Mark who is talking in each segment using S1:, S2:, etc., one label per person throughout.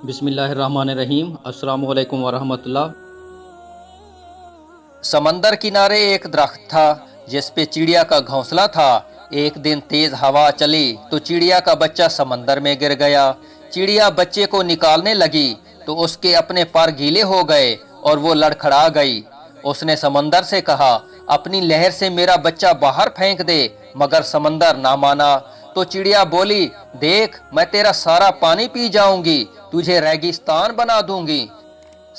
S1: بسم اللہ الرحمن الرحیم۔ السلام علیکم ورحمۃ اللہ۔
S2: سمندر کنارے ایک درخت تھا جس پہ چڑیا کا گھونسلہ تھا۔ ایک دن تیز ہوا چلی تو چڑیا کا بچہ سمندر میں گر گیا۔ چڑیا بچے کو نکالنے لگی تو اس کے اپنے پر گیلے ہو گئے اور وہ لڑکھڑا گئی۔ اس نے سمندر سے کہا اپنی لہر سے میرا بچہ باہر پھینک دے، مگر سمندر نہ مانا۔ تو چڑیا بولی دیکھ میں تیرا سارا پانی پی جاؤں گی، تجھے ریگستان بنا دوں گی۔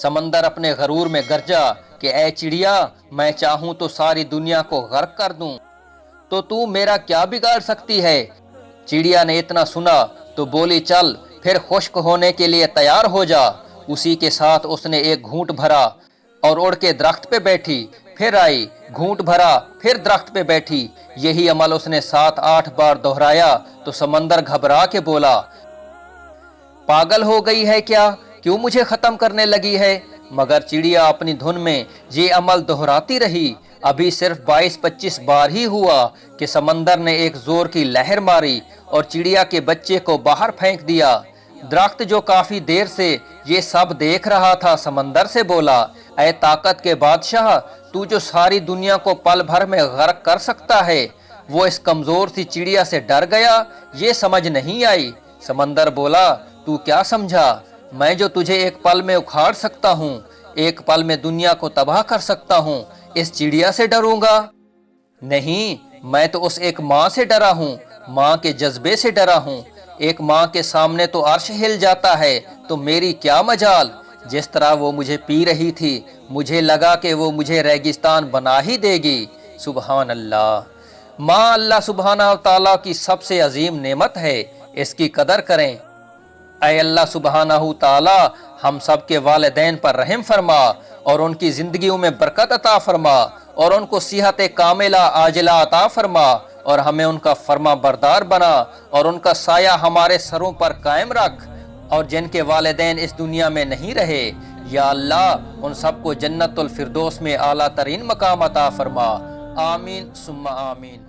S2: سمندر اپنے غرور میں گرجا کہ اے چڑیا، میں چاہوں تو ساری دنیا کو غرق کر دوں، تو میرا کیا بگاڑ سکتی ہے؟ چڑیا نے اتنا سنا تو بولی چل پھر خشک ہونے کے لیے تیار ہو جا۔ اسی کے ساتھ اس نے ایک گھونٹ بھرا اور اڑ کے درخت پہ بیٹھی، پھر آئی، گھونٹ بھرا، پھر درخت پہ بیٹھی۔ یہی عمل اس نے 7-8 بار دہرایا تو سمندر گھبرا کے بولا پاگل ہو گئی ہے کیا؟ کیوں مجھے ختم کرنے لگی ہے؟ مگر چڑیا اپنی دھن میں یہ عمل دہراتی رہی۔ ابھی صرف 22-25 بار ہی ہوا کہ سمندر نے ایک زور کی لہر ماری اور چڑیا کے بچے کو باہر پھینک دیا۔ درخت جو کافی دیر سے یہ سب دیکھ رہا تھا سمندر سے بولا اے طاقت کے بادشاہ، تو جو ساری دنیا کو پل بھر میں غرق کر سکتا ہے، وہ اس کمزور سی چڑیا سے ڈر گیا، یہ سمجھ نہیں آئی۔ سمندر بولا تو کیا سمجھا؟ میں جو تجھے ایک پل میں اکھاڑ سکتا ہوں، ایک پل میں دنیا کو تباہ کر سکتا ہوں، اس چڑیا سے ڈروں گا؟ نہیں، میں تو اس ایک ماں سے ڈرا ہوں، ماں کے جذبے سے ڈرا ہوں۔ ایک ماں کے سامنے تو عرش ہل جاتا ہے، تو میری کیا مجال؟ جس طرح وہ مجھے پی رہی تھی، مجھے لگا کہ وہ مجھے ریگستان بنا ہی دے گی۔ سبحان اللہ۔ ماں اللہ سبحانہ تعالیٰ کی سب سے عظیم نعمت ہے، اس کی قدر کریں۔ اے اللہ سبحانہ تعالیٰ، ہم سب کے والدین پر رحم فرما اور ان کی زندگیوں میں برکت عطا فرما اور ان کو صحت کاملہ عاجلہ عطا فرما اور ہمیں ان کا فرما بردار بنا اور ان کا سایہ ہمارے سروں پر قائم رکھ، اور جن کے والدین اس دنیا میں نہیں رہے یا اللہ ان سب کو جنت الفردوس میں اعلیٰ ترین مقام عطا فرما۔ آمین ثم آمین۔